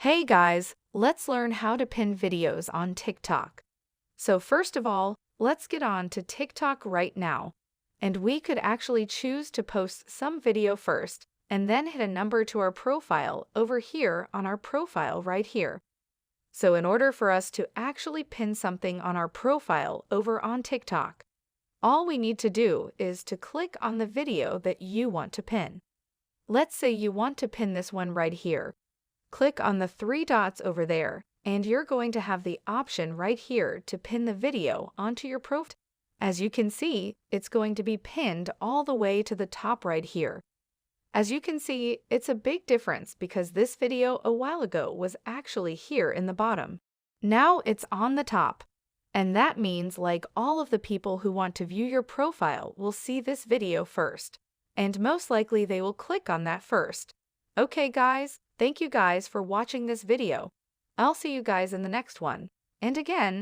Hey guys, let's learn how to pin videos on TikTok. So first of all, let's get on to TikTok right now. And we could actually choose to post some video first and then hit a number to our profile over here on our profile right here. So in order for us to actually pin something on our profile over on TikTok, all we need to do is to click on the video that you want to pin. Let's say you want to pin this one right here. Click on the three dots over there, and you're going to have the option right here to pin the video onto your profile. As you can see, it's going to be pinned all the way to the top right here. As you can see, it's a big difference because this video a while ago was actually here in the bottom. Now it's on the top. And that means like all of the people who want to view your profile will see this video first. And most likely they will click on that first. Okay guys, thank you guys for watching this video. I'll see you guys in the next one. And again,